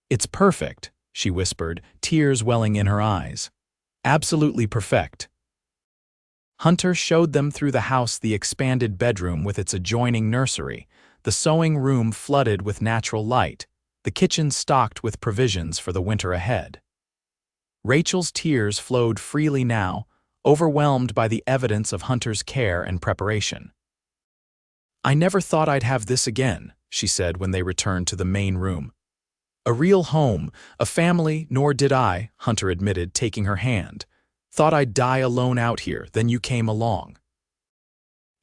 "It's perfect," she whispered, tears welling in her eyes. "Absolutely perfect." Hunter showed them through the house the expanded bedroom with its adjoining nursery, the sewing room flooded with natural light, the kitchen stocked with provisions for the winter ahead. Rachel's tears flowed freely now, overwhelmed by the evidence of Hunter's care and preparation. "I never thought I'd have this again," she said when they returned to the main room. "A real home, a family, nor did I," Hunter admitted, taking her hand. "Thought I'd die alone out here, then you came along."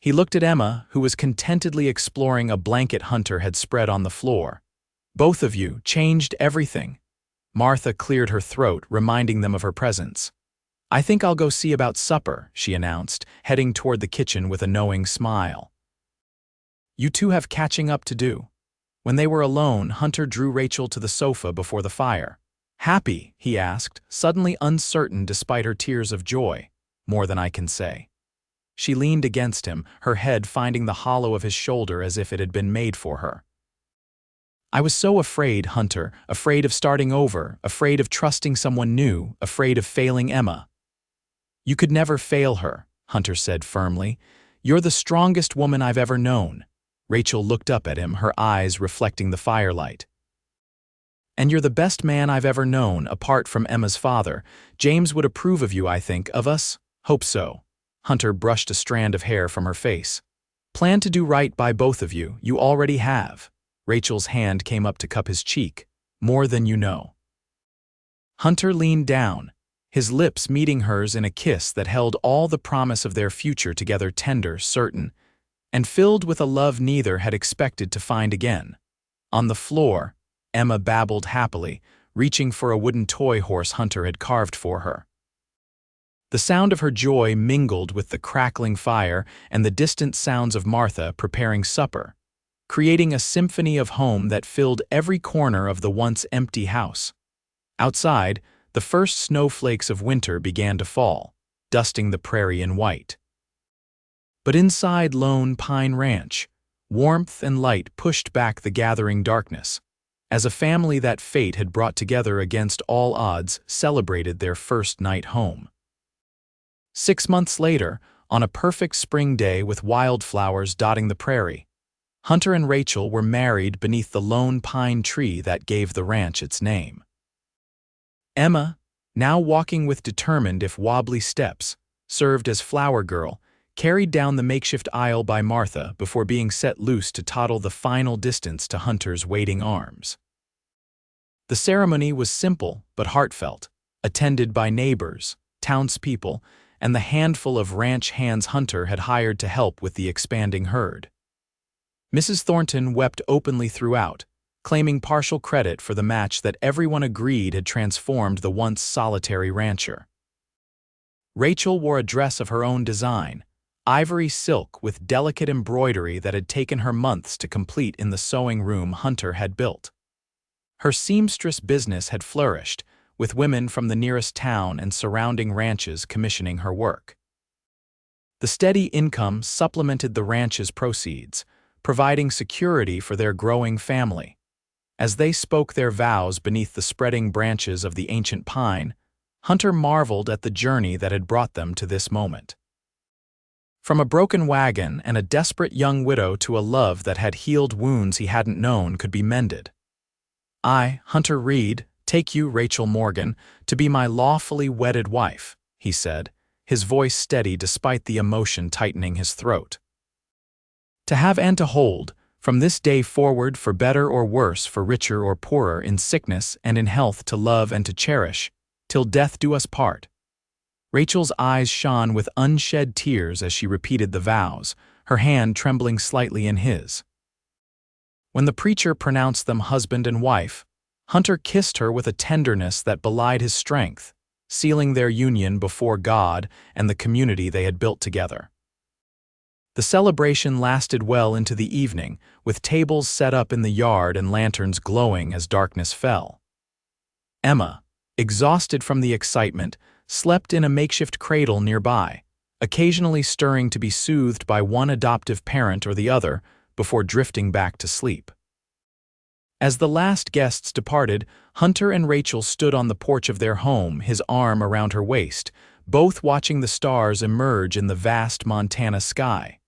He looked at Emma, who was contentedly exploring a blanket Hunter had spread on the floor. "Both of you changed everything." Martha cleared her throat, reminding them of her presence. "I think I'll go see about supper," she announced, heading toward the kitchen with a knowing smile. "You two have catching up to do." When they were alone, Hunter drew Rachel to the sofa before the fire. "Happy?" he asked, suddenly uncertain despite her tears of joy. "More than I can say." She leaned against him, her head finding the hollow of his shoulder as if it had been made for her. "I was so afraid, Hunter, afraid of starting over, afraid of trusting someone new, afraid of failing Emma." "You could never fail her," Hunter said firmly. "You're the strongest woman I've ever known." Rachel looked up at him, her eyes reflecting the firelight. "And you're the best man I've ever known, apart from Emma's father. James would approve of you, I think, of us?" "Hope so." Hunter brushed a strand of hair from her face. "Plan to do right by both of you. You already have." Rachel's hand came up to cup his cheek. "More than you know." Hunter leaned down, his lips meeting hers in a kiss that held all the promise of their future together, tender, certain, and filled with a love neither had expected to find again. On the floor, Emma babbled happily, reaching for a wooden toy horse Hunter had carved for her. The sound of her joy mingled with the crackling fire and the distant sounds of Martha preparing supper, creating a symphony of home that filled every corner of the once empty house. Outside, the first snowflakes of winter began to fall, dusting the prairie in white. But inside Lone Pine Ranch, warmth and light pushed back the gathering darkness, as a family that fate had brought together against all odds celebrated their first night home. 6 months later, on a perfect spring day with wildflowers dotting the prairie, Hunter and Rachel were married beneath the lone pine tree that gave the ranch its name. Emma, now walking with determined if wobbly steps, served as flower girl, carried down the makeshift aisle by Martha before being set loose to toddle the final distance to Hunter's waiting arms. The ceremony was simple but heartfelt, attended by neighbors, townspeople, and the handful of ranch hands Hunter had hired to help with the expanding herd. Mrs. Thornton wept openly throughout, claiming partial credit for the match that everyone agreed had transformed the once solitary rancher. Rachel wore a dress of her own design, ivory silk with delicate embroidery that had taken her months to complete in the sewing room Hunter had built. Her seamstress business had flourished, with women from the nearest town and surrounding ranches commissioning her work. The steady income supplemented the ranch's proceeds, providing security for their growing family. As they spoke their vows beneath the spreading branches of the ancient pine, Hunter marveled at the journey that had brought them to this moment. From a broken wagon and a desperate young widow to a love that had healed wounds he hadn't known could be mended. "I, Hunter Reed, take you, Rachel Morgan, to be my lawfully wedded wife," he said, his voice steady despite the emotion tightening his throat. "To have and to hold, from this day forward for better or worse, for richer or poorer, in sickness and in health, to love and to cherish, till death do us part." Rachel's eyes shone with unshed tears as she repeated the vows, her hand trembling slightly in his. When the preacher pronounced them husband and wife, Hunter kissed her with a tenderness that belied his strength, sealing their union before God and the community they had built together. The celebration lasted well into the evening, with tables set up in the yard and lanterns glowing as darkness fell. Emma, exhausted from the excitement, slept in a makeshift cradle nearby, occasionally stirring to be soothed by one adoptive parent or the other before drifting back to sleep. As the last guests departed, Hunter and Rachel stood on the porch of their home, his arm around her waist, both watching the stars emerge in the vast Montana sky.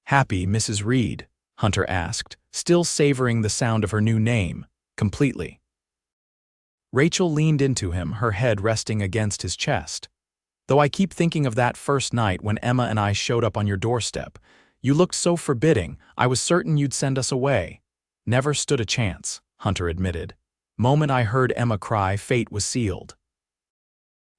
"Happy, Mrs. Reed?" Hunter asked, still savoring the sound of her new name, completely. Rachel leaned into him, her head resting against his chest. "Though I keep thinking of that first night when Emma and I showed up on your doorstep. You looked so forbidding, I was certain you'd send us away." "Never stood a chance," Hunter admitted. "Moment I heard Emma cry, fate was sealed."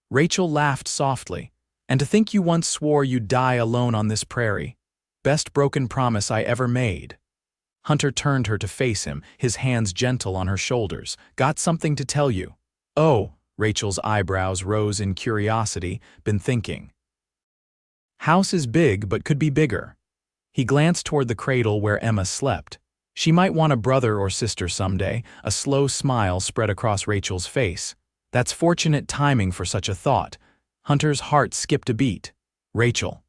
Rachel laughed softly. "And to think you once swore you'd die alone on this prairie. Best broken promise I ever made." Hunter turned her to face him, his hands gentle on her shoulders. "Got something to tell you." "Oh," Rachel's eyebrows rose in curiosity. "Been thinking." "House is big but could be bigger." He glanced toward the cradle where Emma slept. "She might want a brother or sister someday." A slow smile spread across Rachel's face. "That's fortunate timing for such a thought." Hunter's heart skipped a beat. "Rachel."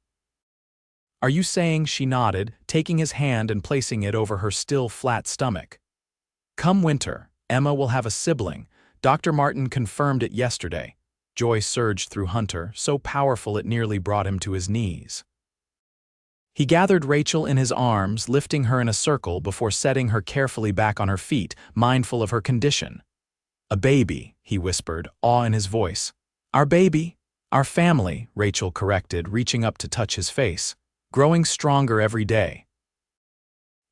"Are you saying," she nodded, taking his hand and placing it over her still flat stomach. "Come winter, Emma will have a sibling. Dr. Martin confirmed it yesterday." Joy surged through Hunter, so powerful it nearly brought him to his knees. He gathered Rachel in his arms, lifting her in a circle before setting her carefully back on her feet, mindful of her condition. "A baby," he whispered, awe in his voice. "Our baby? Our family," Rachel corrected, reaching up to touch his face. "Growing stronger every day."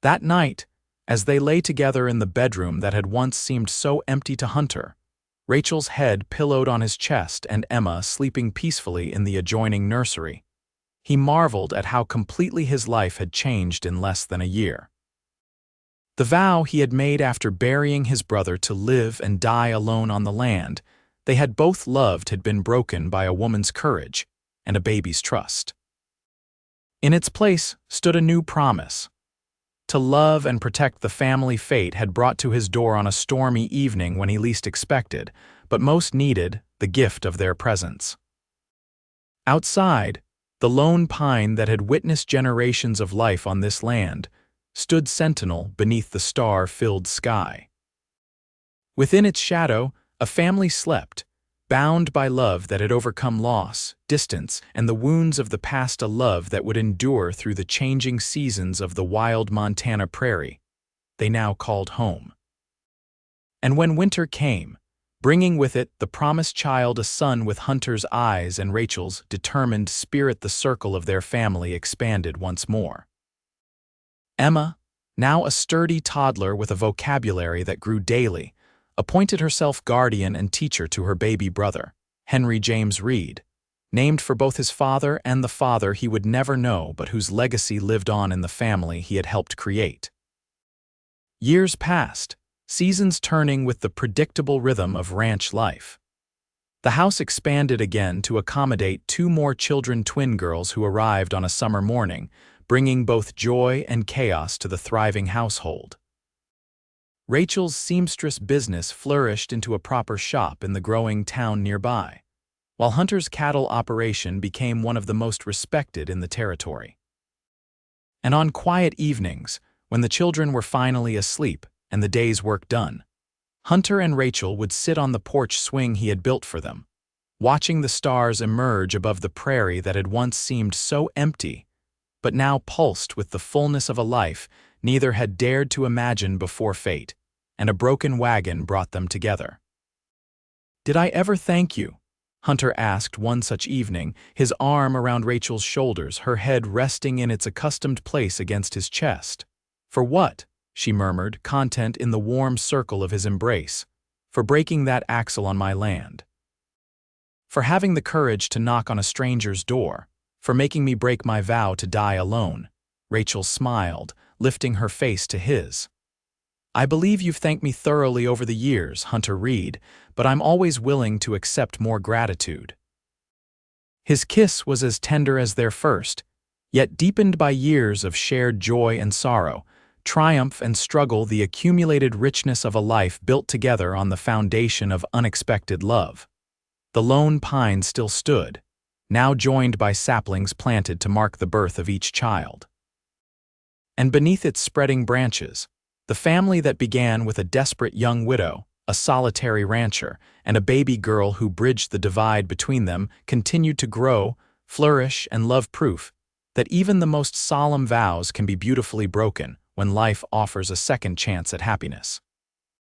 That night, as they lay together in the bedroom that had once seemed so empty to Hunter, Rachel's head pillowed on his chest and Emma sleeping peacefully in the adjoining nursery, he marveled at how completely his life had changed in less than a year. The vow he had made after burying his brother to live and die alone on the land they had both loved had been broken by a woman's courage and a baby's trust. In its place stood a new promise. To love and protect the family fate had brought to his door on a stormy evening when he least expected, but most needed, the gift of their presence. Outside, the lone pine that had witnessed generations of life on this land stood sentinel beneath the star-filled sky. Within its shadow, a family slept, bound by love that had overcome loss, distance, and the wounds of the past, a love that would endure through the changing seasons of the wild Montana prairie they now called home. And when winter came, bringing with it the promised child, a son with Hunter's eyes and Rachel's determined spirit, the circle of their family expanded once more. Emma, now a sturdy toddler with a vocabulary that grew daily, appointed herself guardian and teacher to her baby brother, Henry James Reed, named for both his father and the father he would never know but whose legacy lived on in the family he had helped create. Years passed, seasons turning with the predictable rhythm of ranch life. The house expanded again to accommodate 2 more children, twin girls who arrived on a summer morning, bringing both joy and chaos to the thriving household. Rachel's seamstress business flourished into a proper shop in the growing town nearby, while Hunter's cattle operation became one of the most respected in the territory. And on quiet evenings, when the children were finally asleep and the day's work done, Hunter and Rachel would sit on the porch swing he had built for them, watching the stars emerge above the prairie that had once seemed so empty, but now pulsed with the fullness of a life neither had dared to imagine before fate and a broken wagon brought them together. "Did I ever thank you?" Hunter asked one such evening, his arm around Rachel's shoulders, her head resting in its accustomed place against his chest. "For what?" she murmured, content in the warm circle of his embrace. "For breaking that axle on my land. For having the courage to knock on a stranger's door. For making me break my vow to die alone." Rachel smiled, lifting her face to his. "I believe you've thanked me thoroughly over the years, Hunter Reed, but I'm always willing to accept more gratitude." His kiss was as tender as their first, yet deepened by years of shared joy and sorrow, triumph and struggle, the accumulated richness of a life built together on the foundation of unexpected love. The lone pine still stood, now joined by saplings planted to mark the birth of each child. And beneath its spreading branches, the family that began with a desperate young widow, a solitary rancher, and a baby girl who bridged the divide between them continued to grow, flourish, and love, proof that even the most solemn vows can be beautifully broken when life offers a second chance at happiness.